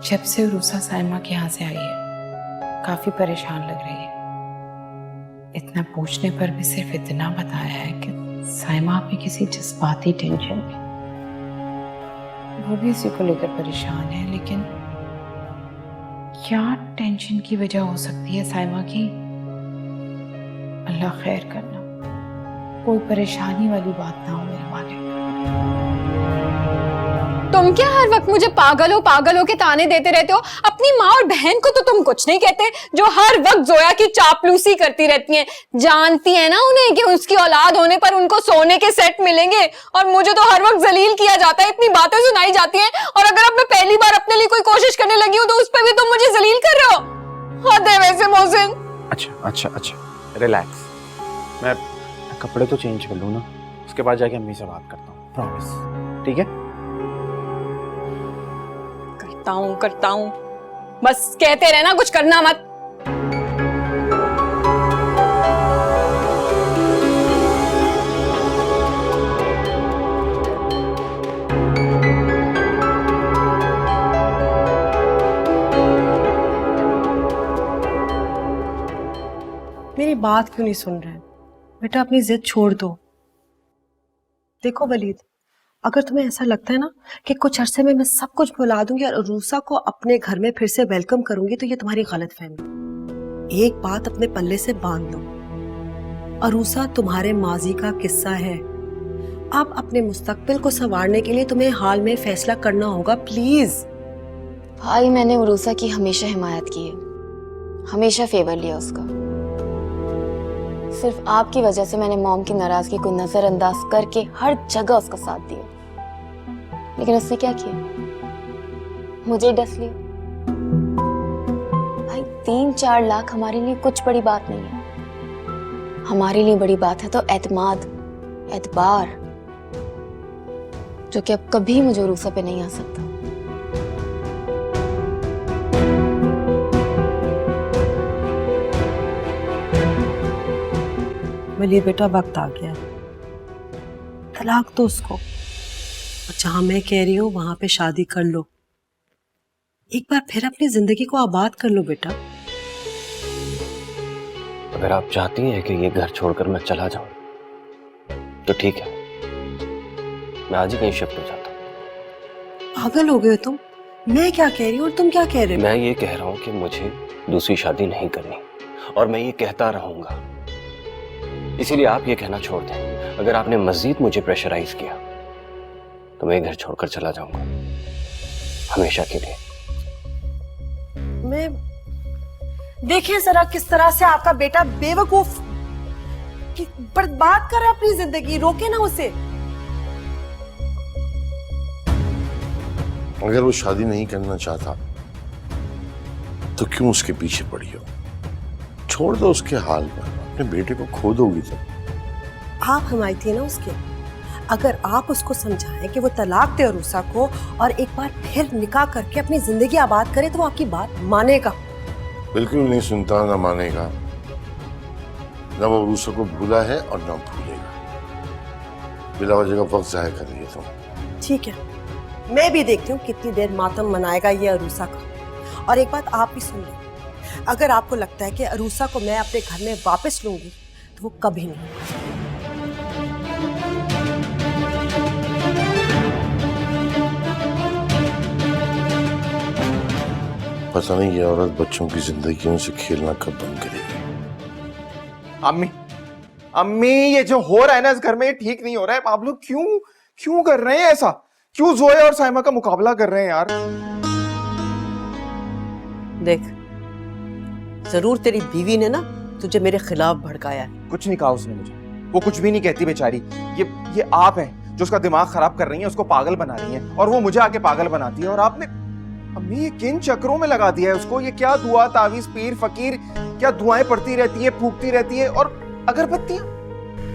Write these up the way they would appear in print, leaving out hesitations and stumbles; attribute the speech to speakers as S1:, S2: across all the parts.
S1: जब से रूसा साइमा के यहाँ से आई है काफी परेशान लग रही है। इतना पूछने पर भी सिर्फ इतना बताया है कि साइमा भी किसी जज्बाती टेंशन में, वो भी इसी को लेकर परेशान है। लेकिन क्या टेंशन की वजह हो सकती है साइमा की? अल्लाह खैर करना, कोई परेशानी वाली बात ना हो मेरे मालिक।
S2: तुम क्या हर वक्त मुझे पागल हो के ताने देते रहते हो? अपनी माँ और बहन को तो तुम कुछ नहीं कहते, जो हर वक्त जोया की चापलूसी करती रहती हैं। जानती है ना उन्हें कि उसकी औलाद होने पर उनको सोने के सेट मिलेंगे, और मुझे तो हर वक्त जलील किया जाता है, इतनी बातें सुनाई जाती हैं। और अगर अब मैं पहली बार अपने लिए कोई कोशिश करने लगी हूँ तो उस पर भी तुम मुझे जलील कर रहे हो। हद है वैसे मोहसिन।
S3: अच्छा रिलैक्स। मैं कपड़े तो चेंज कर लूँ ना, उसके बाद जाके अम्मी से बात करता हूँ, प्रॉमिस। ठीक है?
S2: करता हूँ, बस कहते रहना, कुछ करना मत।
S4: मेरी बात क्यों नहीं सुन रहे हैं? बेटा अपनी जिद छोड़ दो। देखो वलीद, अगर तुम्हें ऐसा लगता है ना कि कुछ अरसे में मैं सब कुछ भुला दूंगी और अरूसा को अपने घर में फिर से वेलकम करूंगी, तो ये तुम्हारी गलतफहमी। एक बात अपने पल्ले से बांध लो, अरूसा तुम्हारे माजी का किस्सा है। अब अपने मुस्तकबिल को संवारने के लिए तुम्हें हाल में फैसला करना होगा, प्लीज।
S5: भाई, मैंने अरूसा की हमेशा हिमायत की है, हमेशा फेवर लिया उसका। सिर्फ आपकी वजह से मैंने मॉम की नाराजगी को नजरअंदाज करके हर जगह उसका साथ दिया, लेकिन उसने क्या किया? मुझे डस लिया। भाई, 3-4 लाख हमारे लिए कुछ बड़ी बात नहीं है। हमारे लिए बड़ी बात है तो एतमाद, एतबार, जो कि अब कभी मुझे अरूसा पे नहीं आ सकता।
S4: वलीद बेटा, वक्त आ गया, तलाक दो उसको, और जहां मैं कह रही हूँ वहां पे शादी कर लो। एक बार फिर अपनी जिंदगी को आबाद कर लो बेटा।
S3: अगर आप चाहती हैं कि ये घर छोड़कर मैं चला जाऊं तो ठीक है, मैं आज ही कहीं शिफ्ट हो जाता हूं।
S4: पागल हो गए हो तुम? मैं क्या कह रही हूँ और तुम क्या कह रहे हो?
S3: मैं ये कह रहा हूं कि मुझे दूसरी शादी नहीं करनी, और मैं ये कहता रहूंगा। इसीलिए आप ये कहना छोड़ दें। अगर आपने मजीद मुझे प्रेशराइज किया तो मैं घर छोड़कर चला जाऊंगा, हमेशा के लिए।
S4: मैं देखिए जरा किस तरह से आपका बेटा बेवकूफ बर्बाद कर रहा है अपनी जिंदगी। रोके ना उसे।
S6: अगर वो शादी नहीं करना चाहता तो क्यों उसके पीछे पड़ी हो? छोड़ दो उसके हाल पर, अपने बेटे को खो दोगी तो।
S4: आप हिमायती है ना उसके। अगर आप उसको समझाएं कि वो तलाक दे अरूसा को और एक बार फिर निकाह करके अपनी जिंदगी आबाद करे, तो वो आपकी बात मानेगा।
S6: बिल्कुल नहीं सुनता, ना मानेगा, ना वो अरूसा को भूला है और ना भूलेगा। बिला वजह का वक्त जाया कर रही है तुम।
S4: ठीक है, मैं भी देखती हूँ कितनी देर मातम मनाएगा ये अरूसा का। और एक बात आप भी सुन लो, अगर आपको लगता है कि अरूसा को मैं अपने घर में वापस लूंगी तो वो कभी नहीं।
S6: पता नहीं ये औरत बच्चों की जिंदगियों से खेलना कब बंद करेगी।
S7: अम्मी, ये जो हो रहा है ना इस घर में, ये ठीक नहीं हो रहा है। आप लोग क्यों कर रहे हैं ऐसा? क्यों जोया और साइमा का मुकाबला कर रहे हैं यार?
S4: देख, जरूर तेरी बीवी ने ना तुझे मेरे खिलाफ भड़काया है।
S7: कुछ नहीं कहा उसने मुझे, वो कुछ भी नहीं कहती बेचारी। ये आप हैं जो उसका दिमाग खराब कर रही हैं, उसको पागल बना रही हैं, और वो मुझे आके पागल बनाती है। और आपने अम्मी ये किन चक्रों में लगा दिया है उसको? ये क्या दुआ तावीज पीर फकीर क्या दुआएं पढ़ती रहती है, फूकती रहती है। और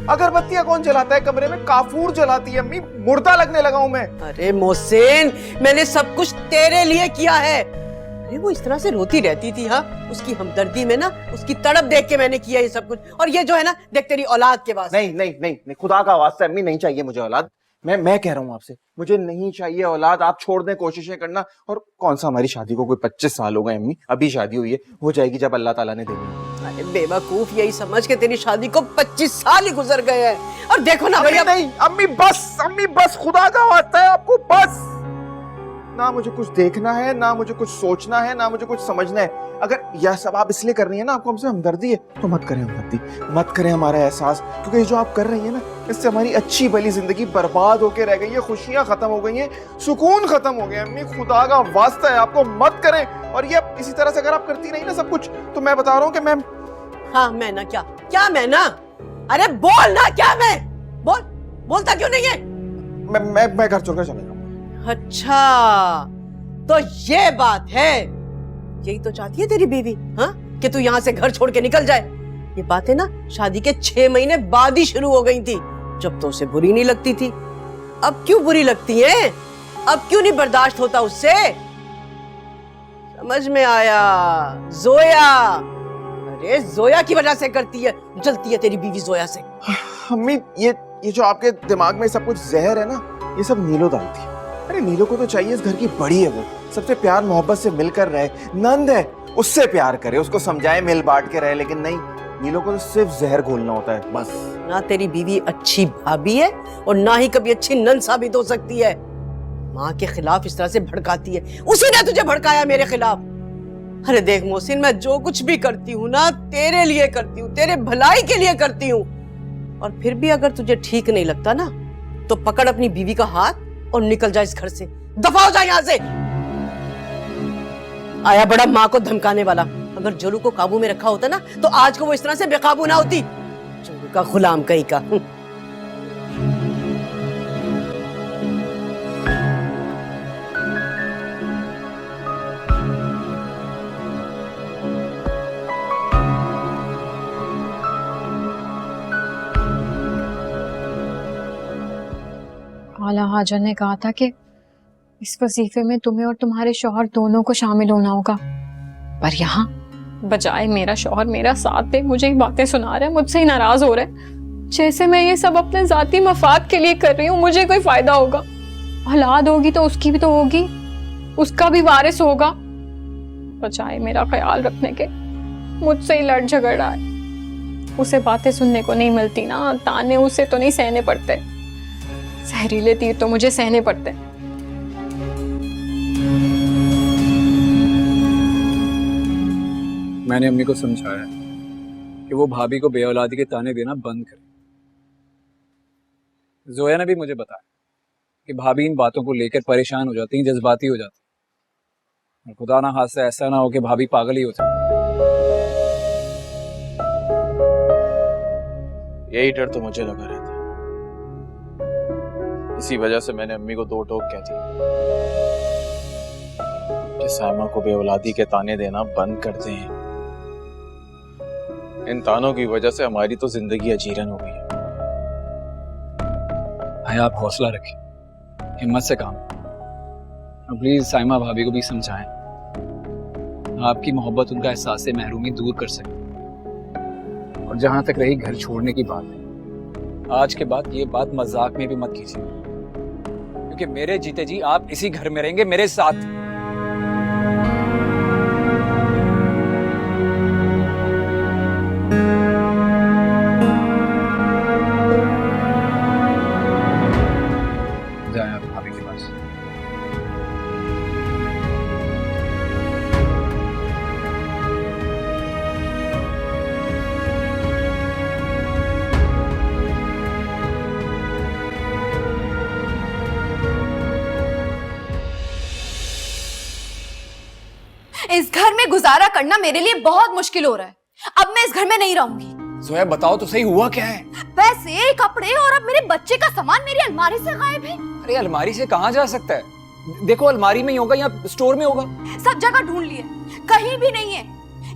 S7: अगरबत्तियां कौन जलाता है कमरे में? काफूर जलाती है अम्मी, मुर्दा लगने लगा हूं मैं।
S4: अरे मोहसिन, मैंने सब कुछ तेरे लिए किया है। अरे वो इस तरह से रोती रहती थी, हाँ, उसकी हमदर्दी में ना, उसकी तड़प देख के मैंने किया ये सब कुछ। और ये जो है ना, देख तेरी औलाद के वास्ते।
S7: नहीं, खुदा का वास्ता अम्मी, नहीं चाहिए मुझे औलाद। मैं कह रहा हूँ आपसे, मुझे नहीं चाहिए औलाद, आप छोड़ दें कोशिशें करना। और कौन सा, हमारी शादी को कोई 25 साल हो गए अम्मी, अभी शादी हुई है, हो जाएगी जब अल्लाह ताला ने देनी।
S8: अरे बेवकूफ, यही समझ के तेरी शादी को 25 साल ही गुजर गए हैं। और देखो ना भैया,
S7: नहीं अम्मी बस, खुदा का वास्ता है आपको बस। ना मुझे कुछ देखना है, ना मुझे कुछ सोचना है, ना मुझे कुछ समझना है। अगर यह सब आप इसलिए कर रही है ना, आपको हमसे हमदर्दी है, तो मत करें हमदर्दी, मत करें हमारा एहसास, क्योंकि ये जो आप कर रही है ना, इससे हमारी अच्छी भली जिंदगी बर्बाद होके रह गई है, खुशियां खत्म हो गई हैं, सुकून खत्म हो गया। अम्मी खुदा का वास्ता है, आपको मत करें। और ये इसी तरह से अगर आप करती नहीं ना सब कुछ, तो मैं बता रहा हूँ कि मैं
S8: हाँ मैं ना क्या मैं ना, अरे बोल ना, क्या मैं बोलता क्यों नहीं है?
S7: मैं घर छोड़कर चला जाऊंगा।
S8: अच्छा तो ये बात है, यही तो चाहती है तेरी बीवी, हाँ, कि तू यहाँ से घर छोड़ के निकल जाए। ये बातें ना शादी के 6 महीने बाद ही शुरू हो गई थी, जब तो उसे बुरी नहीं लगती थी। अब क्यों बुरी लगती है? अब क्यों नहीं बर्दाश्त होता उससे? समझ में आया, जोया। अरे जोया की वजह से करती है, जलती है तेरी बीवी जोया से।
S7: अम्मी ये जो आपके दिमाग में सब कुछ जहर है ना, ये सब नीलो डालती है। अरे नीलो को तो चाहिए, इस घर की बड़ी है, वो सबसे प्यार मोहब्बत से मिलकर रहे, नंद है उससे प्यार करे, उसको समझाए, मिल बांट के रहे। लेकिन नहीं, नीलो को तो सिर्फ जहर घोलना होता है बस।
S8: ना तेरी बीवी अच्छी भाभी है और ना ही कभी अच्छी नंद साबित हो सकती है। माँ के खिलाफ इस तरह से भड़काती है, उसी ने तुझे भड़काया मेरे खिलाफ। अरे देख मोहसिन, मैं जो कुछ भी करती हूँ ना, तेरे लिए करती हूँ, तेरे भलाई के लिए करती हूँ। और फिर भी अगर तुझे ठीक नहीं लगता ना, तो पकड़ अपनी बीवी का हाथ और निकल जा इस घर से, दफा हो जा यहाँ से। आया बड़ा माँ को धमकाने वाला। अगर जोलू को काबू में रखा होता ना, तो आज को वो इस तरह से बेकाबू ना होती। जोलू का गुलाम कहीं का।
S2: आला हाजा ने कहा था कि इस वजीफे में तुम्हें और तुम्हारे शौहर दोनों को शामिल होना होगा, पर यहाँ बजाय मेरा शौहर मेरा साथ दे, मुझे ही बातें सुना रहा है, मुझसे ही नाराज हो रहा है, जैसे मैं ये सब अपने जाती मफाद के लिए कर रही हूँ, मुझे कोई फायदा होगा। औलाद होगी तो उसकी भी तो होगी, उसका भी वारिस होगा। बजाय मेरा ख्याल रखने के मुझसे ही लड़ झगड़ रहा है। उसे बातें सुनने को नहीं मिलती ना, ताने उसे तो नहीं सहने पड़ते, जहरीले तीर तो मुझे सहने पड़ते।
S9: मैंने अम्मी को समझाया कि वो भाभी को बेऔलादी के ताने देना बंद करे। जोया ने भी मुझे बताया कि भाभी इन बातों को लेकर परेशान हो जाती हैं, जज्बाती हो जाती हैं, और खुदा ना खास्ता ऐसा ना हो कि भाभी पागल ही हो जाए।
S10: यही डर तो मुझे लगा रहता है, इसी वजह से मैंने अम्मी को 2 टोक कह दी कि साइमा को बेऔलादी के ताने देना बंद कर दें। इन तानों की वजह से हमारी तो जिंदगी अजीरन हो गई है।
S9: भाई आप हौसला रखें, हिम्मत से काम, प्लीज साइमा भाभी को भी समझाएं, आपकी मोहब्बत उनका एहसास से महरूमी दूर कर सके। और जहां तक रही घर छोड़ने की बात है, आज के बाद ये बात मजाक में भी मत कीजिए, क्योंकि मेरे जीते जी आप इसी घर में रहेंगे मेरे साथ। जाएं आप भाभी के पास।
S11: इस घर में गुजारा करना मेरे लिए बहुत मुश्किल हो रहा है। अब मैं इस घर में नहीं रहूंगी।
S9: जोया बताओ तो सही, हुआ क्या है?
S11: पैसे, कपड़े और अब मेरे बच्चे का सामान मेरी अलमारी से गायब है।
S9: अरे अलमारी से कहाँ जा सकता है? देखो अलमारी में ही होगा या स्टोर में होगा।
S11: सब जगह ढूंढ लिए, कहीं भी नहीं है।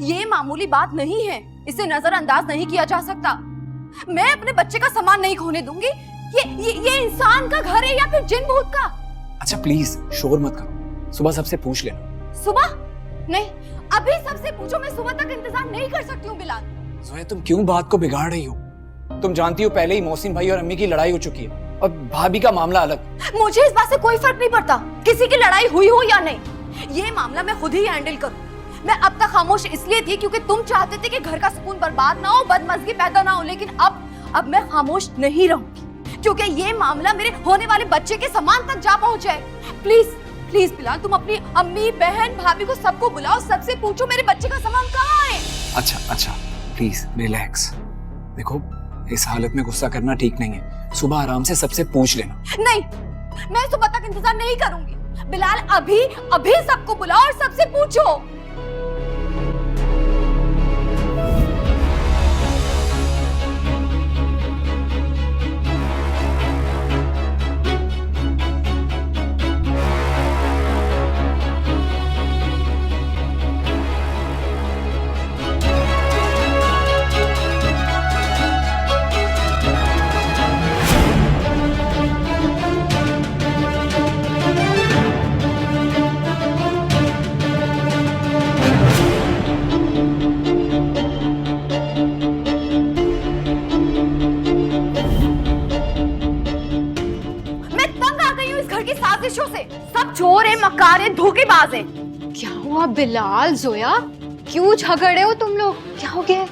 S11: ये मामूली बात नहीं है, इसे नजरअंदाज नहीं किया जा सकता। मैं अपने बच्चे का सामान नहीं खोने दूंगी। ये इंसान का घर है या फिर जिन भूत का?
S9: अच्छा प्लीज शोर मत करो, सुबह सबसे पूछ लेना।
S11: सुबह? नहीं, अभी सबसे पूछो, मैं सुबह तक इंतजार नहीं कर सकती हूँ बिलाल।
S9: जोया तुम क्यों बात को बिगाड़ रही हो? तुम जानती हो पहले ही मोहसिन भाई और अम्मी की लड़ाई हो चुकी है। और भाभी का मामला अलग।
S11: मुझे इस बात से कोई फर्क नहीं पड़ता किसी की लड़ाई हुई हो या नहीं, ये मामला मैं खुद ही हैंडल करूं। मैं अब तक खामोश इसलिए थी क्योंकि तुम चाहते थे कि घर का सुकून बर्बाद ना हो, बदमज़गी पैदा ना हो, लेकिन अब मैं खामोश नहीं रहूंगी क्योंकि ये मामला मेरे होने वाले बच्चे के सामान तक जा पहुंचा है। प्लीज प्लीज बिलाल, तुम अपनी अम्मी, बहन, भाभी को सबको बुलाओ, सबसे पूछो मेरे बच्चे का सामान कहाँ है।
S9: अच्छा प्लीज रिलैक्स। देखो इस हालत में गुस्सा करना ठीक नहीं है, सुबह आराम से सबसे पूछ लेना।
S11: नहीं, मैं सुबह तक इंतजार नहीं करूंगी। बिलाल अभी सबको बुलाओ और सबसे पूछो। से सब चोर है, मक्कार है, धोखेबाज है।
S2: क्या हुआ बिलाल, जोया, क्यों झगड़े हो तुम लोग? क्या हो गया?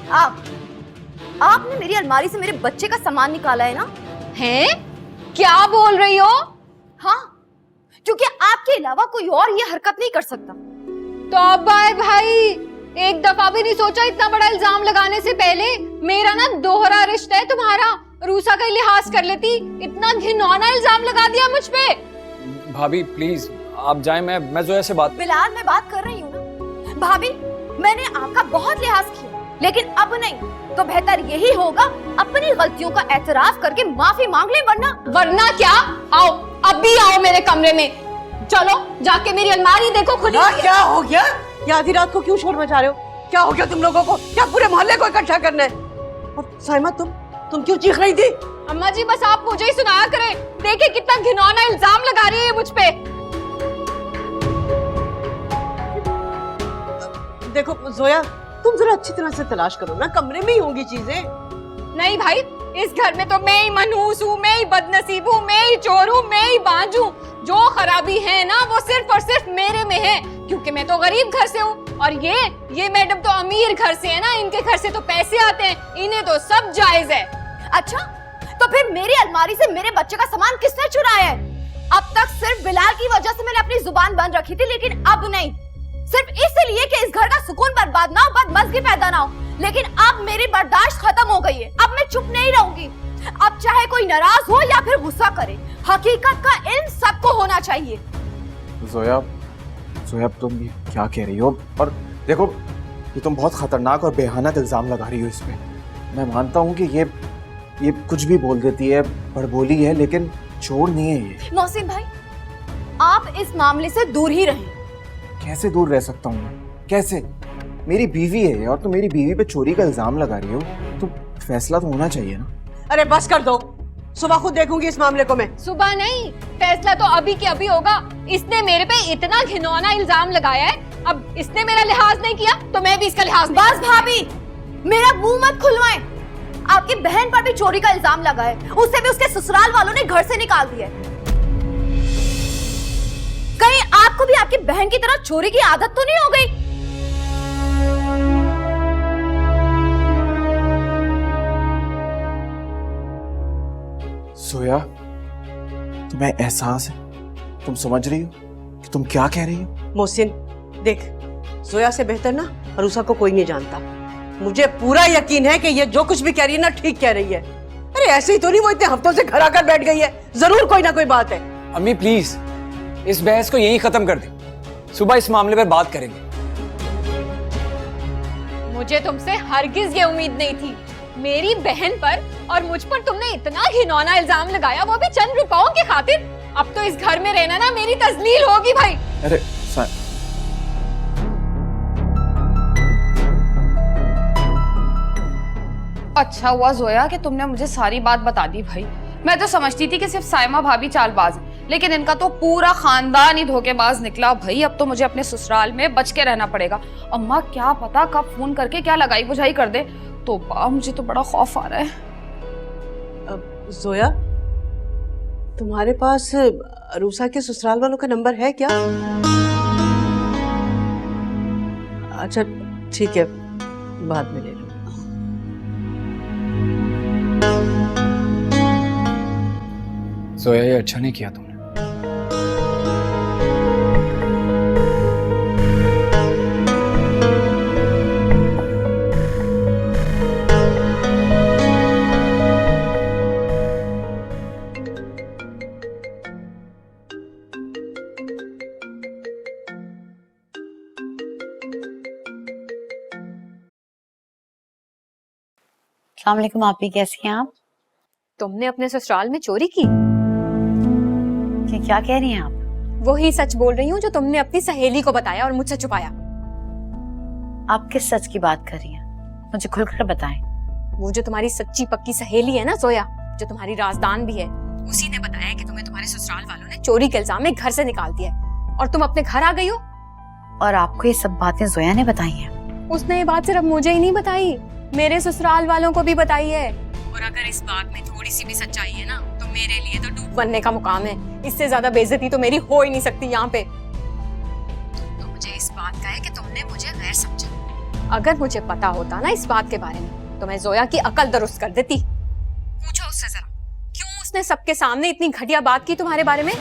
S11: आपने मेरी अलमारी से मेरे बच्चे का सामान निकाला है ना?
S2: हैं? क्या बोल रही हो?
S11: हाँ, क्योंकि आपके अलावा कोई और ये हरकत नहीं कर सकता।
S2: तो अब भाई एक दफा भी नहीं सोचा इतना बड़ा इल्जाम लगाने से पहले? मेरा ना दोहरा रिश्ता है तुम्हारा, रूसा का लिहाज कर लेती, इतना घिनौना इल्जाम लगा दिया मुझ पे।
S9: भाभी प्लीज आप जाएं, मैं जोया से बात।
S11: बिलाल, मैं बात कर रही हूँ ना। भाभी, मैंने आपका बहुत लिहाज किया, लेकिन अब नहीं। तो बेहतर यही होगा अपनी गलतियों का एतराफ करके माफी मांग ले,
S2: वरना क्या? आओ, अभी आओ मेरे कमरे में। चलो जाके मेरी अलमारी देखो खुली।
S8: क्या हो गया? ये आधी रात को क्यों शोर मचा रहे हो? क्या हो गया तुम लोगों को? क्या पूरे मोहल्ले को इकट्ठा करना है? और साइमा, तुम क्यों चीख रही थी?
S2: अम्मा जी बस आप मुझे ही सुनाया करें, देखिए कितना घिनौना इल्जाम लगा रही है मुझ पे।
S8: देखो जोया, तुम जरा अच्छी तरह से तलाश करो ना, कमरे में ही होंगी चीजें।
S2: नहीं भाई, इस घर में तो मैं ही मनहूस हूँ, मैं ही बदनसीब हूँ, मैं ही चोर हूँ, मैं ही बांझ हूँ। जो खराबी है ना वो सिर्फ और सिर्फ मेरे में है, क्योंकि मैं तो गरीब घर से हूँ और ये मैडम तो अमीर घर से है ना, इनके घर से तो पैसे आते हैं, इन्हें तो सब जायज है।
S11: अच्छा, तो फिर मेरी अलमारी से मेरे बच्चे का सामान किसने चुराया है? अब तक सिर्फ बिलाल की वजह से मैंने अपनी जुबान बंद रखी थी, लेकिन अब नहीं, सिर्फ इसलिए कि इस घर का सुकून बर्बाद ना हो, बदमज़गी पैदा ना हो। लेकिन अब मेरी बर्दाश्त खत्म हो गई है, अब मैं चुप नहीं रहूंगी। अब चाहे कोई नाराज हो या फिर गुस्सा करे, हकीकत का इल्म सबको होना चाहिए।
S7: जोया तुम ये क्या कह रही हो? और देखो, ये तुम बहुत खतरनाक और बेहानत इल्जाम लगा रही हो इस पे। मैं मानता हूँ कि ये कुछ भी बोल देती है, बड़बोली है, लेकिन चोर नहीं है ये।
S11: मोहसिन भाई, आप इस मामले से दूर ही रहें।
S7: कैसे दूर रह सकता हूँ मैं? कैसे? मेरी बीवी है और तुम मेरी बीवी पे चोरी का इल्जाम लगा रही हो, तो फैसला तो होना चाहिए ना।
S8: अरे बस कर दो, सुबह खुद देखूंगी इस मामले को मैं।
S2: सुबह नहीं, फैसला तो अभी के अभी होगा। इसने मेरे पे इतना घिनौना इल्जाम लगाया है, अब इसने मेरा लिहाज नहीं किया तो मैं भी इसका लिहाज।
S11: बस भाभी, मेरा मुंह मत खुलवाएं। आपकी बहन पर भी चोरी का इल्जाम लगा है, उसे भी उसके ससुराल वालों ने घर से निकाल दिया है। कहीं आपको भी आपकी बहन की तरह चोरी की आदत तो नहीं हो गई?
S7: सोया, तुम्हें एहसास है? तुम समझ रही हो कि तुम क्या कह रही हो?
S8: मोहसिन देख, जोया से बेहतर ना अरूसा को कोई नहीं जानता। मुझे पूरा यकीन है कि ये जो कुछ भी कह रही है ना, ठीक कह रही है। अरे ऐसे ही तो नहीं, वो इतने हफ्तों से घर आकर बैठ गई है, जरूर कोई ना कोई बात है।
S9: अम्मी प्लीज इस बहस को यहीं खत्म कर दे, सुबह इस मामले पर बात करेंगे।
S2: मुझे तुमसे हरगिज ये उम्मीद नहीं थी। मेरी बहन पर और मुझ पर तुमने इतना घिनौना इल्जाम लगाया, वो भी चंद रुपयों की खातिर। अब तो इस घर में रहना ना मेरी तजलील होगी भाई।
S7: अरे
S11: अच्छा हुआ जोया कि तुमने मुझे सारी बात बता दी भाई। मैं तो समझती थी कि सिर्फ साइमा भाभी चालबाज है, लेकिन इनका तो पूरा खानदान ही धोखेबाज निकला भाई। अब तो मुझे अपने ससुराल में बच के रहना पड़ेगा। अम्मा क्या पता कब फोन करके क्या लगाई बुझाई कर दे। तो मुझे तो बड़ा खौफ आ रहा है।
S8: जोया, तुम्हारे पास रूसा के ससुराल वालों का नंबर है क्या? अच्छा ठीक है, बाद में ले लो।
S9: जोया, ये अच्छा नहीं किया तुमने।
S1: अस्सलाम वालेकुम आपी, कैसी हैं आप?
S2: तुमने अपने ससुराल में चोरी की?
S1: क्या कह रही हैं आप?
S2: वही सच बोल रही हूँ जो तुमने अपनी सहेली को बताया और मुझसे छुपाया।
S1: आप किस सच की बात कर रही हैं? मुझे खुलकर बताएं।
S2: वो जो तुम्हारी सच्ची पक्की सहेली है ना जोया, जो तुम्हारी राजदान भी है, उसी ने बताया कि तुम्हें तुम्हारे ससुराल वालों ने चोरी के इल्जाम में घर से निकाल दिया है और तुम अपने घर आ गई हो।
S1: और आपको ये सब बातें जोया ने बताई हैं?
S2: उसने ये बात सिर्फ मुझे ही नहीं बताई, मेरे ससुराल वालों को भी बताई है। और अगर इस बात में थोड़ी सी भी सच्चाई है ना, तो मेरे लिए तो डूब बनने का मुकाम है। इससे ज्यादा बेइज्जती तो मेरी हो ही नहीं सकती यहाँ पे। तो मुझे इस बात का है कि तुमने मुझे गैर समझा। अगर मुझे पता होता ना इस बात के बारे में, तो मैं जोया की अकल दुरुस्त कर देती। पूछो उससे जरा, क्यों उसने सबके सामने इतनी घटिया बात की तुम्हारे बारे में?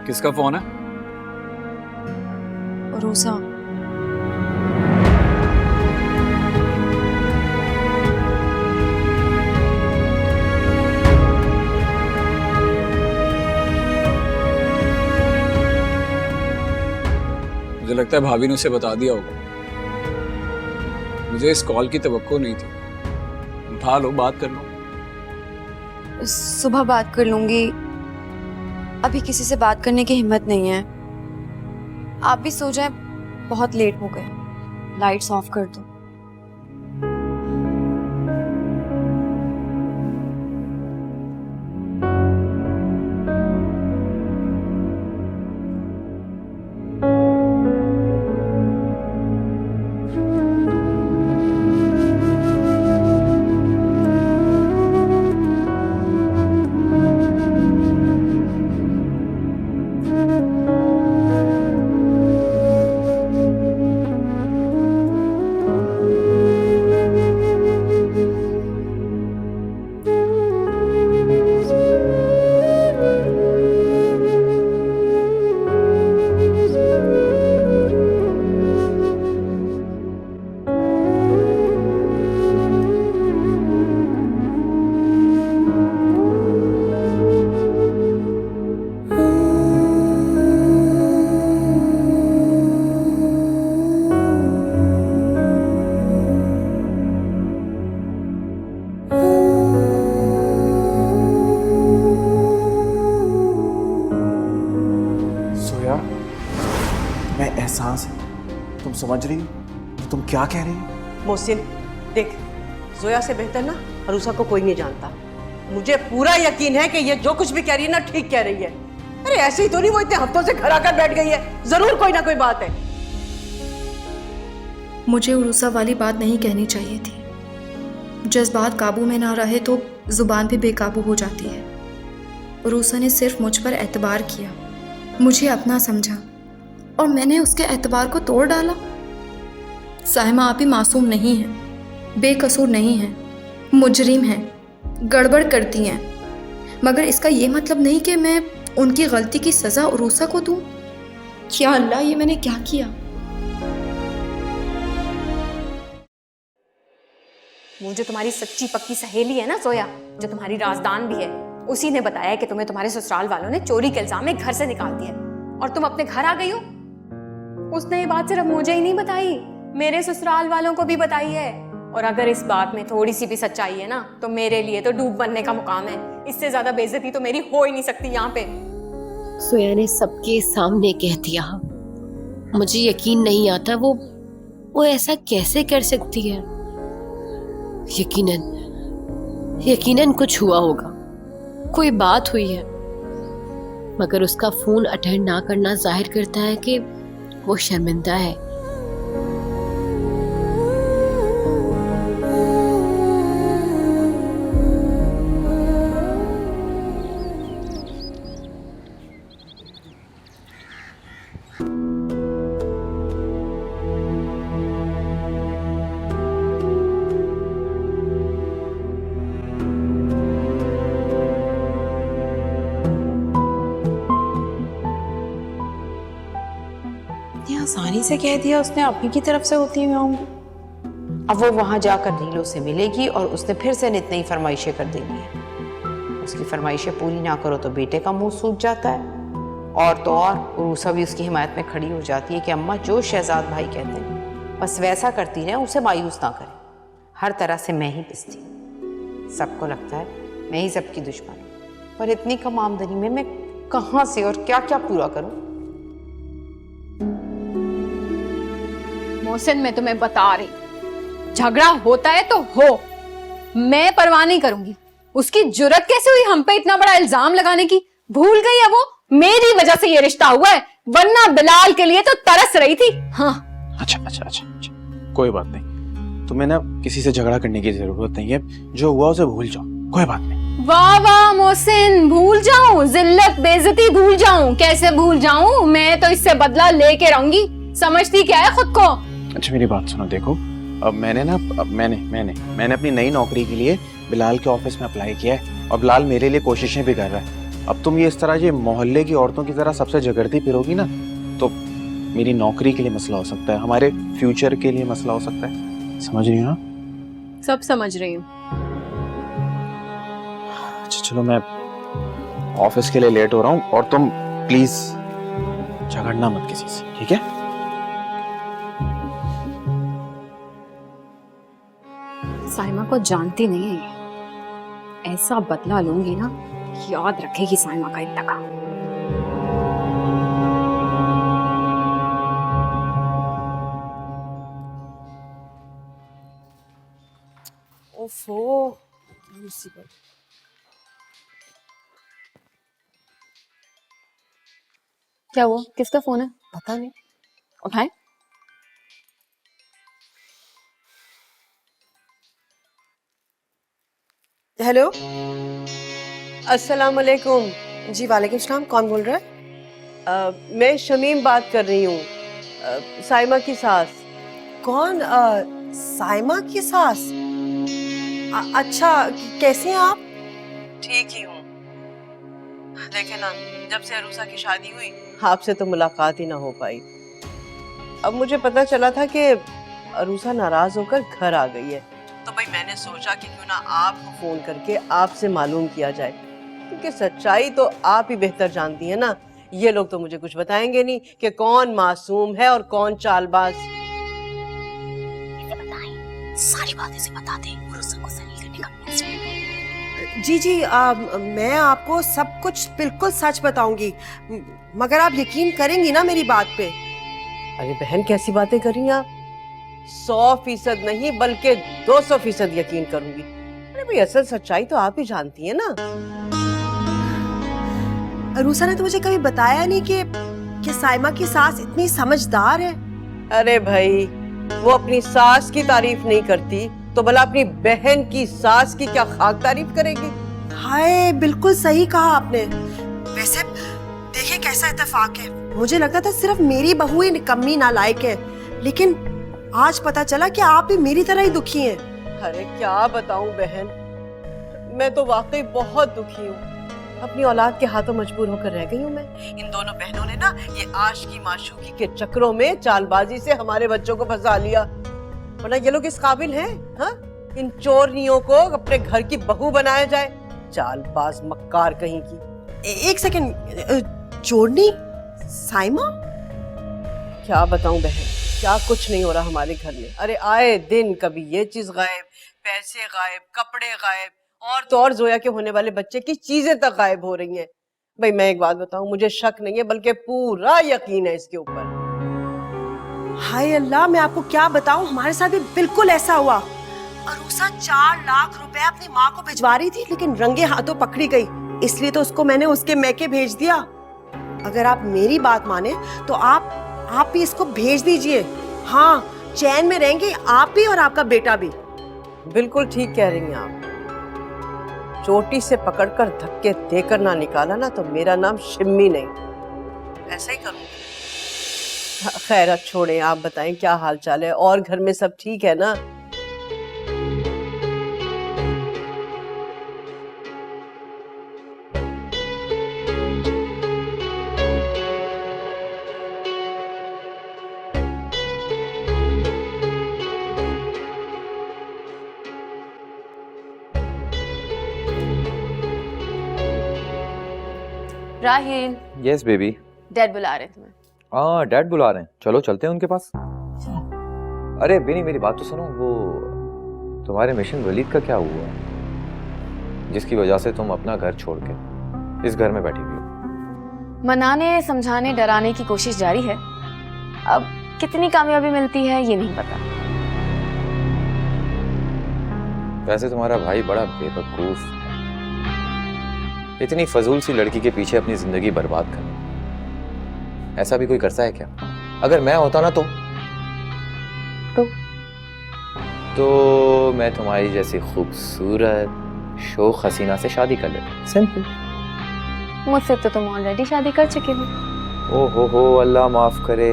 S9: किसका फोन है?
S11: रूसा।
S9: मुझे लगता है भाभी ने उसे बता दिया होगा। मुझे इस कॉल की तवक्को नहीं थी। उठा लो, बात कर लो।
S11: सुबह बात कर लूंगी, अभी किसी से बात करने की हिम्मत नहीं है। आप भी सो जाए, बहुत लेट हो गए। लाइट्स ऑफ कर दो।
S7: एहसास है, तुम समझ रही हो कि तुम क्या कह रही हो?
S8: मोहसिन देख, जोया से बेहतर ना रूसा को कोई नहीं जानता। मुझे पूरा यकीन है कि ये जो कुछ भी कह रही है ना, ठीक कह रही है। अरे ऐसे ही तो नहीं, वो इतने हफ्तों से घर आकर बैठ गई है, जरूर कोई ना कोई बात है।
S12: मुझे उरूसा वाली बात नहीं कहनी चाहिए थी। जज्बात काबू में ना रहे तो जुबान भी बेकाबू हो जाती है। उरूसा ने सिर्फ मुझ पर एतबार किया, मुझे अपना समझा और मैंने उसके एतबार को तोड़ डाला। साहिमा आप ही मासूम नहीं है, बेकसूर नहीं है। मुजरिम हैं, गड़बड़ करती हैं, मगर इसका ये मतलब नहीं कि मैं उनकी गलती की सजा उरूसा को दूं। क्या अल्लाह, ये मैंने क्या किया?
S2: वो जो तुम्हारी सच्ची पक्की सहेली है ना जोया, जो तुम्हारी राजदान भी है, उसी ने बताया कि तुम्हें तुम्हारे ससुराल वालों ने चोरी के इल्जाम में घर से निकाल दिया और तुम अपने घर आ गई हो। उसने ये बात सिर्फ मुझे ही नहीं बताई, मेरे ससुराल वालों को भी बताई है। और अगर इस बात में थोड़ी सी भी सच्चाई है ना, तो मेरे लिए तो डूब बनने का मुकाम है। इससे ज्यादा बेइज्जती तो मेरी हो ही नहीं सकती यहाँ पे।
S13: सोया ने सबके सामने कह दिया। मुझे यकीन नहीं आता वो ऐसा कैसे कर सकती है। यकीनन कुछ हुआ होगा, कोई बात हुई है, मगर उसका फोन अटेंड ना करना जाहिर करता है कि वो शर्मिंदा है।
S1: आसानी से कह दिया उसने, अपनी की तरफ से होती मैं आऊंगी। अब वो वहां जाकर नीलो से मिलेगी और उसने फिर से नित नई फरमाइशें कर देनी है। उसकी फरमाइशें पूरी ना करो तो बेटे का मुंह सूख जाता है, और तो और उरूसा भी उसकी हिमायत में खड़ी हो जाती है कि अम्मा जो शहजाद भाई कहते हैं बस वैसा करती रहे, उसे मायूस ना करे। हर तरह से मैं ही पिसती हूँ। सबको लगता है मैं ही सबकी दुश्मन हूँ, पर इतनी कम आमदनी में मैं कहाँ से और क्या क्या पूरा करूँ।
S2: मोहसिन, मैं तुम्हें बता रही, झगड़ा होता है तो हो, मैं परवाह नहीं करूंगी। उसकी जुर्रत कैसे हुई हम पे इतना बड़ा इल्जाम लगाने की? भूल गई है वो मेरी वजह से ये रिश्ता हुआ है, वरना बिलाल के लिए तो तरस रही थी। हाँ
S10: अच्छा, कोई बात नहीं, तुम्हें ना किसी से झगड़ा करने की जरूरत नहीं है। जो हुआ उसे भूल जाओ, कोई बात नहीं।
S2: वाह वाह मोहसिन, भूल जाऊं? जिल्लत बेइज्जती भूल जाऊं? कैसे भूल जाऊं? मैं तो इससे बदला लेके रहूंगी। समझती क्या है खुद को?
S10: अच्छा मेरी बात सुनो, देखो अब मैंने अपनी नई नौकरी के लिए बिलाल के ऑफिस में अप्लाई किया है और बिलाल मेरे लिए कोशिशें भी कर रहा है। अब तुम ये इस तरह ये मोहल्ले की औरतों की तरह सबसे झगड़ती फिरोगी ना, तो मेरी नौकरी के लिए मसला हो सकता है, हमारे फ्यूचर के लिए मसला हो सकता है। समझ रही हो ना?
S2: सब समझ रही हूँ।
S10: अच्छा चलो, मैं ऑफिस के लिए लेट हो रहा हूँ और तुम प्लीज झगड़ना मत किसी से, ठीक है?
S2: साइमा को जानती नहीं है, ऐसा बदला लूंगी ना, याद रखेगी साइमा का इंतकाम।
S4: ओफो, मुसीबत।
S2: क्या हुआ? किसका फोन है?
S4: पता नहीं।
S2: उठाए।
S4: हेलो, अस्सलाम वालेकुम। जी वालेकुम सलाम, कौन बोल रहा है?
S8: मैं शमीम बात कर रही हूँ, साइमा की सास।
S4: कौन? साइमा की सास? अच्छा, कैसे हैं आप?
S8: ठीक ही हूँ। देखे ना, जब से अरूसा की शादी हुई आपसे तो मुलाकात ही ना हो पाई। अब मुझे पता चला था कि अरूसा नाराज होकर घर आ गई है, तो भाई मैंने सोचा कि क्यों ना आपको फोन करके आपसे मालूम किया जाए, क्योंकि सच्चाई तो आप ही बेहतर जानती है ना। ये लोग तो मुझे कुछ बताएंगे नहीं कि कौन मासूम है और कौन चालबाज।
S13: सारी बातें से बता दे, उरूसा को जलील करने का मैसेज।
S4: जी, मैं आपको सब कुछ बिल्कुल सच बताऊंगी, मगर आप यकीन करेंगी ना मेरी बात पे?
S8: अरे बहन, कैसी बातें कर रही हैं आप? 100% नहीं बल्कि 200% यकीन करूंगी। अरे भाई, असल सच्चाई तो आप ही जानती है ना।
S4: अरूसा ने तो मुझे कभी बताया नहीं कि साइमा की सास इतनी समझदार है।
S8: अरे भाई, वो अपनी सास की तारीफ नहीं करती तो भला अपनी बहन की सास की क्या खाक तारीफ करेगी?
S4: हाय, बिल्कुल सही कहा आपने। वैसे देखिए कैसा इत्तेफाक है, मुझे लगता था सिर्फ मेरी बहू ही निकम्मी नालायक है, लेकिन आज पता चला कि आप भी मेरी तरह ही दुखी हैं।
S8: अरे क्या बताऊं बहन, मैं तो वाकई बहुत दुखी हूँ। अपनी औलाद के हाथों मजबूर होकर रह गई हूँ मैं। इन दोनों बहनों ने ना ये आशिकी माशूकी के चक्करों में चालबाजी से हमारे बच्चों को फंसा लिया, वरना ये लोग इस काबिल हैं? हाँ, इन चोरनियों को अपने घर की बहू बनाया जाए। चालबाज मक्कार कहीं की।
S4: एक सेकंड, चोरनी साइमा?
S8: क्या बताऊं बहन, क्या कुछ नहीं हो रहा हमारे घर में। अरे आए दिन कभी ये चीज गायब, पैसे गायब, कपड़े गायब, और तो और जोया के होने वाले बच्चे की चीजें तक गायब हो रही हैं। भाई मैं एक बात बताऊं, मुझे शक नहीं है बल्कि पूरा यकीन है इसके ऊपर।
S4: हाय अल्लाह, मैं आपको क्या बताऊं, हमारे साथ भी बिल्कुल ऐसा हुआ। अरूसा 4 लाख रुपए अपनी माँ को भिजवा रही थी, लेकिन रंगे हाथों पकड़ी गई, इसलिए तो उसको मैंने उसके मैके भेज दिया। अगर आप मेरी बात माने तो आप भी इसको भेज दीजिए। हाँ, चैन में रहेंगे आप भी और आपका बेटा भी।
S8: बिल्कुल ठीक कह रही हैं आप। चोटी से पकड़कर धक्के देकर ना निकाला ना तो मेरा नाम शिम्मी नहीं। ऐसा ही करूँगी। खैर अब छोड़ें, आप बताएं क्या हाल चाल है, और घर में सब ठीक है ना?
S11: Rahil,
S10: yes baby.
S11: डैड बुला रहे तुम्हें।
S10: हाँ डैड बुला रहे हैं, चलो चलते हैं उनके पास। अरे बिनी मेरी बात तो सुनो, वो तुम्हारे मिशन वलीद का क्या हुआ जिसकी वजह से तुम अपना घर छोड़ के इस घर में बैठी हुई हो?
S5: मनाने, समझाने, डराने की कोशिश जारी है। अब कितनी कामयाबी मिलती है ये नहीं पता।
S10: वैसे तुम्हारा भाई बड़ा बेवकूफ, इतनी फजूल सी लड़की के पीछे अपनी जिंदगी बर्बाद करना, ऐसा भी कोई करता है क्या? अगर मैं होता ना तो मैं तुम्हारी जैसी खूबसूरत शोख हसीना से शादी कर लेता। सिंपल।
S5: मुझसे तो तुम ऑलरेडी शादी कर चुके हो।
S10: ओ हो अल्लाह माफ करे,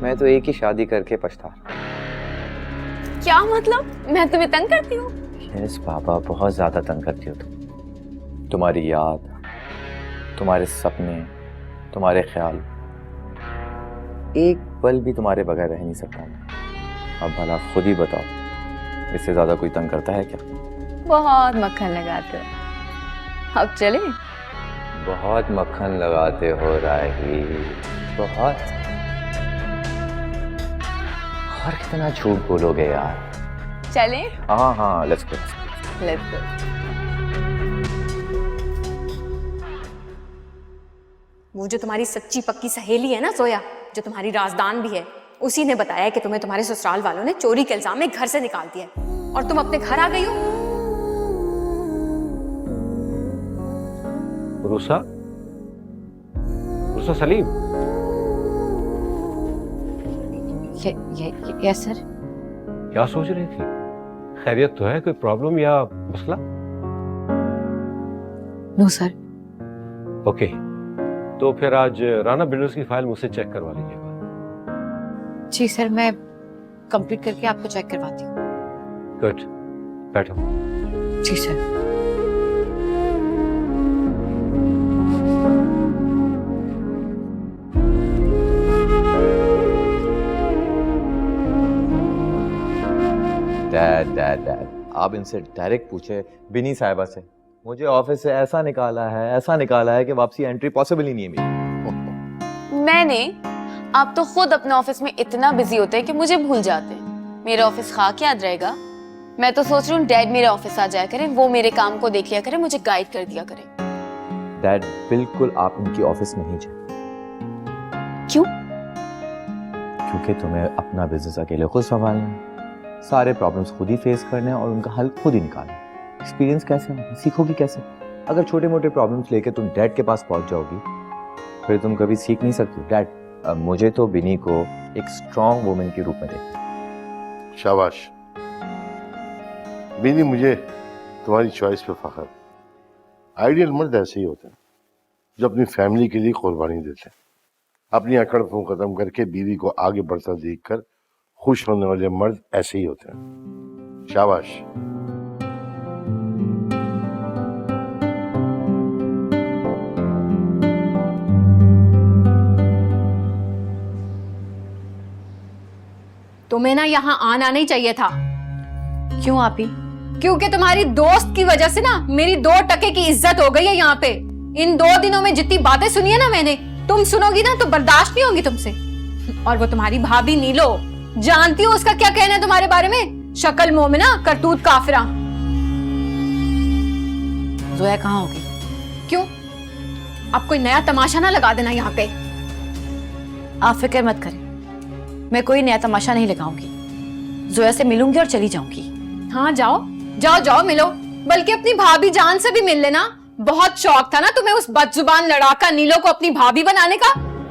S10: मैं तो एक ही शादी करके पछता।
S5: क्या मतलब? मैं तुम्हें तंग करती हूँ?
S10: यस बाबा, बहुत ज्यादा तंग करती हो तुम। तुम्हारी याद, तुम्हारे सपने, तुम्हारे ख्याल, एक पल भी तुम्हारे बगैर रह नहीं सकता मैं। अब भला खुद ही बताओ, इससे ज्यादा कोई तंग करता है क्या?
S5: बहुत मक्खन लगाते हो। अब चले?
S10: बहुत मक्खन लगाते हो राही, बहुत। और कितना झूठ बोलोगे यार।
S5: चले?
S10: हाँ लेट्स गो।
S5: Let's go.
S2: वो जो तुम्हारी सच्ची पक्की सहेली है ना जोया, जो तुम्हारी राजदान भी है, उसी ने बताया कि तुम्हें तुम्हारे ससुराल वालों ने चोरी के इल्जाम में घर से निकाल दिया है और तुम अपने घर आ गई हो।
S3: रूसा सलीम।
S1: Yes sir.
S3: क्या सोच रही थी? खैरियत तो है? कोई प्रॉब्लम या मसला?
S1: No sir.
S3: ओके, तो फिर आज राना बिल्डर्स की फाइल मुझसे चेक करवा लीजिएगा।
S1: जी सर, मैं कंप्लीट करके आपको चेक करवाती हूँ।
S3: गुड, बैठो।
S1: जी सर।
S10: डैड आप इनसे डायरेक्ट पूछे बिनी साहिबा से, मुझे ऑफिस से ऐसा निकाला है कि वापसी एंट्री पॉसिबल ही नहीं है मेरी।
S5: मैंने, आप तो खुद अपने ऑफिस में इतना बिजी होते हैं कि मुझे भूल जाते हैं। मेरा ऑफिस खाक याद रहेगा? मैं तो सोच रही हूँ डैड मेरे ऑफिस आ जाया करें, वो मेरे काम को देख लिया करें, मुझे गाइड कर दिया करें।
S10: डैड बिल्कुल आप उनकी ऑफिस नहीं जाए।
S5: क्यों?
S10: क्योंकि तुम्हें अपना बिजनेस अकेले खुद संभालना है, सारे प्रॉब्लम्स खुद ही फेस करने हैं और उनका हल खुद ही निकालना है। एक्सपीरियंस कैसे होगा, सीखोगी कैसे? अगर छोटे मोटे प्रॉब्लम्स लेके तुम डैड के पास पहुंच जाओगी फिर तुम कभी सीख नहीं सकती। डैड मुझे तो बिनी को एक स्ट्रॉन्ग वुमेन के रूप में देखो।
S6: शाबाश बिनी, मुझे तुम्हारी चॉइस पे फख्र। आइडियल मर्द ऐसे ही होते हैं जो अपनी फैमिली के लिए कुर्बानी देते हैं। अपनी अकड़ फूं खत्म करके बीवी को आगे बढ़ता देखकर खुश होने वाले मर्द ऐसे ही होते हैं। शाबाश।
S2: तुम्हें ना यहाँ आना नहीं चाहिए था।
S5: क्यों आपी?
S2: क्योंकि तुम्हारी दोस्त की वजह से ना मेरी 2 टके की इज्जत हो गई है यहाँ पे। इन 2 दिनों में जितनी बातें सुनी है ना मैंने, तुम सुनोगी ना तो बर्दाश्त नहीं होगी तुमसे। और वो तुम्हारी भाभी नीलो, जानती हो उसका क्या कहना है तुम्हारे बारे में? शक्ल मोमिना, करतूत काफिरा।
S5: जोया कहाँ होगी?
S2: क्यों? अब कोई नया तमाशा ना लगा देना यहाँ पे।
S5: आप फिक्र मत करें, मैं कोई नया तमाशा नहीं लगाऊंगी। जोया से मिलूंगी और चली जाऊंगी।
S2: हाँ जाओ जाओ जाओ मिलो, बल्कि अपनी भाभी जान से भी मिल लेना। बहुत शौक था ना तुम्हें उस बदजुबान लड़ाका नीलो को अपनी भाभी बनाने का।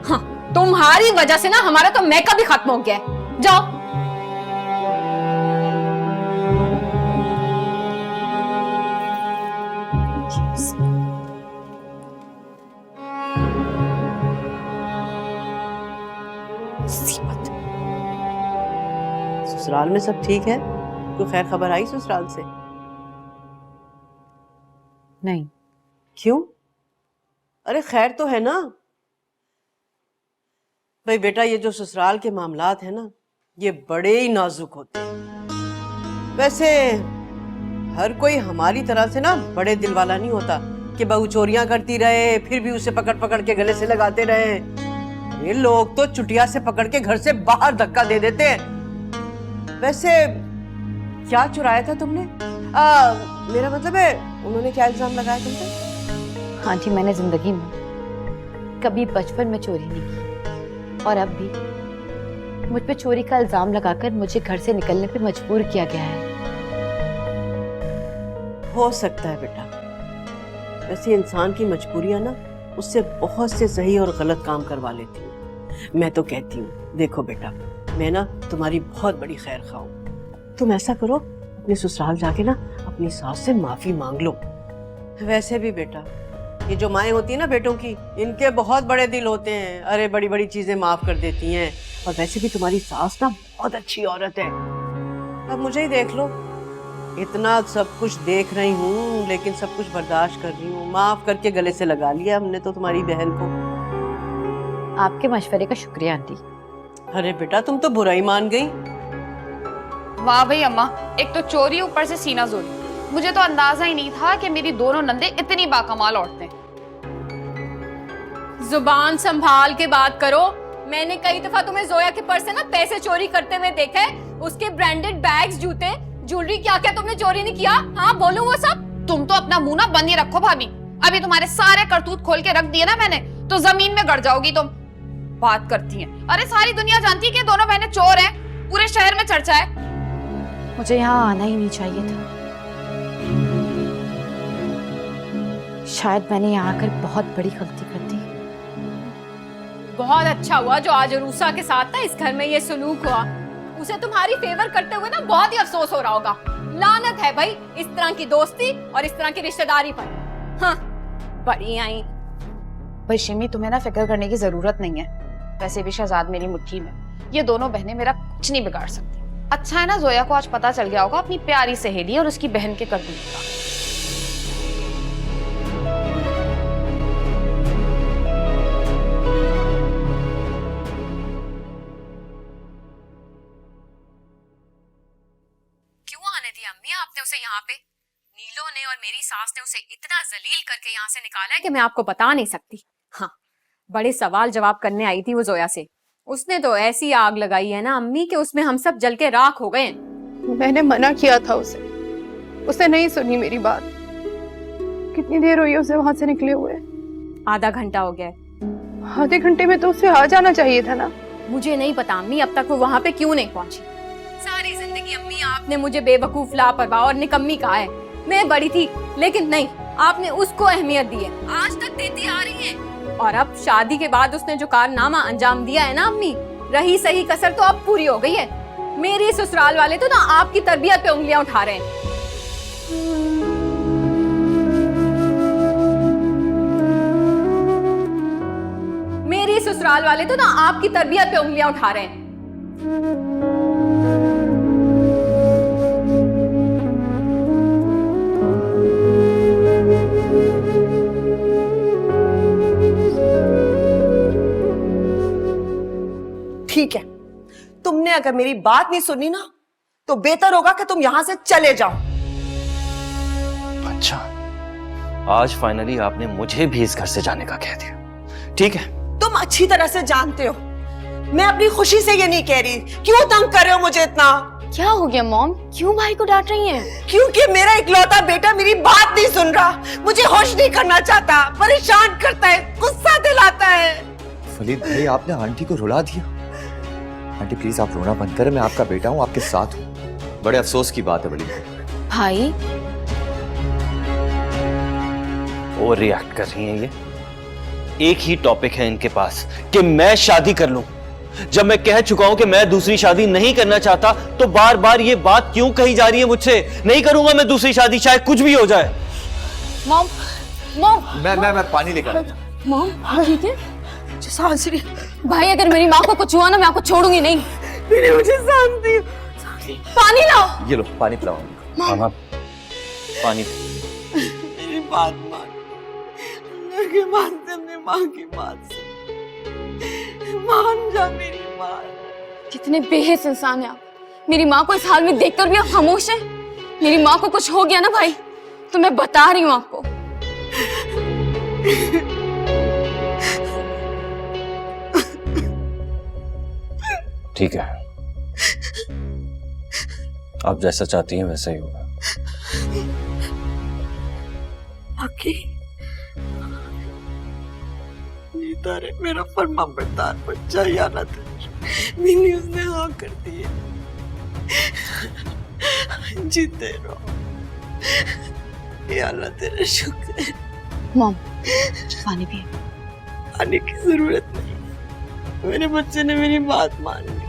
S2: हाँ, तुम्हारी वजह से ना हमारा तो मैका भी खत्म हो गया है। जाओ।
S8: ससुराल में सब ठीक है? कोई खैर खबर आई ससुराल से?
S5: नहीं।
S8: क्यों? अरे खैर तो है ना? भाई बेटा, ये जो ससुराल के मामलात है ना, ये बड़े ही नाजुक होते हैं। वैसे हर कोई हमारी तरह से ना बड़े दिल वाला नहीं होता कि बहू चोरियां करती रहे फिर भी उसे पकड़ पकड़ के गले से लगाते रहे। ये लोग तो चुटिया से पकड़ के घर से बाहर धक्का दे देते हैं। वैसे क्या चुराया था तुमने? मेरा मतलब है, उन्होंने क्या इल्जाम लगाया तुम पे?
S5: हाँ जी, मैंने जिंदगी में कभी बचपन में चोरी नहीं की, और अब भी मुझ पे चोरी का इल्जाम लगाकर मुझे घर से निकलने पे मजबूर किया गया है।
S8: हो सकता है बेटा, वैसे इंसान की मजबूरियां ना उससे बहुत से सही और गलत काम करवा लेती हैं। मैं तो कहती हूँ, देखो बेटा, मैं ना तुम्हारी बहुत बड़ी खैर खाऊं। तुम ऐसा करो, अपने ससुराल जाके ना अपनी सास से माफी मांग लो। वैसे भी बेटा, ये जो माएँ होती है ना बेटों की, इनके बहुत बड़े दिल होते हैं। अरे बड़ी बड़ी चीजें माफ कर देती हैं। और वैसे भी तुम्हारी सास ना बहुत अच्छी औरत है। अब मुझे ही देख लो, इतना सब कुछ देख रही हूँ लेकिन सब कुछ बर्दाश्त कर रही हूँ। माफ करके गले से लगा लिया हमने तो तुम्हारी बहन को।
S5: आपके मशवरे का शुक्रिया आंटी।
S8: अरे बेटा, तुम तो बुरा ही मान गई।
S11: वाह भाई अम्मा, एक तो चोरी, ऊपर से सीना जोरी। मुझे तो अंदाजा ही नहीं था कि मेरी दोनों नंदे इतनी बाकमाल औरतें।
S2: जुबान संभाल के बात करो। मैंने कई दफा तुम्हें जोया के पर्स से ना पैसे चोरी करते हुए देखा है। उसके ब्रांडेड बैग्स, जूते, ज्वेलरी, क्या क्या तुमने चोरी नहीं किया? हाँ बोलो वो सब।
S11: तुम तो अपना मुंह ना बंद ही रखो भाभी। अभी तुम्हारे सारे करतूत खोल के रख दिए ना मैंने, तो जमीन में गड़ जाओगी तुम। बात करती हैं। अरे सारी दुनिया जानती है कि दोनों बहनें चोर हैं, पूरे शहर में चर्चा है।
S5: मुझे यहाँ आना ही नहीं चाहिए था। शायद मैंने यहाँ आकर बहुत बड़ी गलती कर दी।
S2: बहुत अच्छा हुआ जो आज रूसा के साथ ना इस घर में ये सलूक हुआ। उसे तुम्हारी फेवर करते हुए ना बहुत ही अफसोस हो रहा होगा। लानत है भाई इस तरह की दोस्ती और इस तरह की रिश्तेदारी पर। हाँ, बड़ी आई।
S11: भाई शिमी, तुम्हें ना फिक्र करने की जरूरत नहीं है। वैसे भी शहजाद मेरी मुट्ठी में, ये दोनों बहनें मेरा कुछ नहीं बिगाड़ सकती। अच्छा है ना, जोया को आज पता चल गया होगा अपनी प्यारी सहेली और उसकी बहन के करतूत का।
S2: क्यों आने दिया अम्मी आपने उसे यहाँ पे? नीलो ने और मेरी सास ने उसे इतना जलील करके यहाँ से निकाला है कि मैं आपको बता नहीं सकती। हाँ, बड़े सवाल जवाब करने आई थी वो जोया से। उसने तो ऐसी आग लगाई है ना अम्मी कि उसमें हम सब जल के राख हो गए हैं।
S12: मैंने मना किया था उसे, उसने नहीं सुनी मेरी बात। कितनी देर हुई उसे वहां से निकले हुए?
S2: आधा घंटा हो गया है।
S12: आधे घंटे में तो उसे आ जाना चाहिए था ना।
S2: मुझे नहीं पता अम्मी अब तक वो वहां पे क्यों नहीं पहुंची। सारी जिंदगी अम्मी आपने मुझे बेवकूफ, लापरवाह और निकम्मी कहा है। मैं बड़ी थी लेकिन नहीं, आपने उसको अहमियत दी है, आज तक देती आ रही है। और अब शादी के बाद उसने जो कारनामा अंजाम दिया है ना अम्मी, रही सही कसर तो अब पूरी हो गई है। मेरी ससुराल वाले तो ना आपकी तरबियत पे उंगलियां उठा रहे हैं। मेरी ससुराल वाले तो ना आपकी तरबियत पे उंगलियां उठा रहे हैं।
S8: तुमने अगर मेरी बात नहीं सुनी ना तो बेहतर होगा कि तुम यहां से चले जाओ।
S3: अच्छा, आज फाइनली आपने मुझे भी इस घर से जाने का कह दिया। ठीक है,
S8: तुम अच्छी तरह से जानते हो मैं अपनी खुशी से ये नहीं कह रही। क्यों तंग कर रहे हो मुझे इतना?
S5: क्या हो गया मॉम, क्यों भाई को डांट रही हैं?
S8: क्योंकि मेरा इकलौता बेटा मेरी बात नहीं सुन रहा, मुझे खुश नहीं करना चाहता, परेशान करता है, गुस्सा दिलाता है।
S7: वलीद भाई, आपने आंटी को रुला दिया। आंटी प्लीज आप रोना बंद करें, मैं आपका बेटा हूँ, आपके साथ हूँ। बड़े अफसोस की बात है वलीद
S5: भाई
S3: ओवर रिएक्ट कर रही हैं ये। एक ही टॉपिक है इनके पास कि मैं शादी कर लूं। जब मैं कह चुका हूं कि मैं दूसरी शादी नहीं करना चाहता तो बार बार ये बात क्यों कही जा रही है मुझसे? नहीं करूंगा मैं दूसरी शादी, चाहे कुछ भी हो जाए।
S5: मॉम, मॉम,
S7: मैं पानी लेकर आता हूं।
S5: मॉम ठीक है?
S8: सांसरी,
S5: भाई अगर मेरी माँ को कुछ हुआ ना मैं आपको छोड़ूंगी नहीं।
S8: मेरे मुझे शांति,
S5: पानी लाओ।
S7: ये लो पानी पिलाओ।
S3: मामा पानी।
S8: मेरी बात मान, अल्लाह के वास्ते अपनी माँ की बात से मान जा मेरी बात।
S5: कितने बेहिस इंसान है आप। मेरी माँ को इस हाल में देखकर भी आप खामोश हैं। मेरी माँ को कुछ हो गया ना भाई तो मैं बता रही हूँ आपको।
S3: ठीक है, आप जैसा चाहती हैं वैसा ही होगा।
S8: बाकी तारे मेरा फरमा बरदार बच्चा याना मैंने उसने हाँ कर दी है। जीते रहो, या अल्लाह तेरा शुक्र है।
S5: मॉम पानी पिए।
S8: आने की जरूरत नहीं, मेरे बच्चे ने मेरी बात मान ली।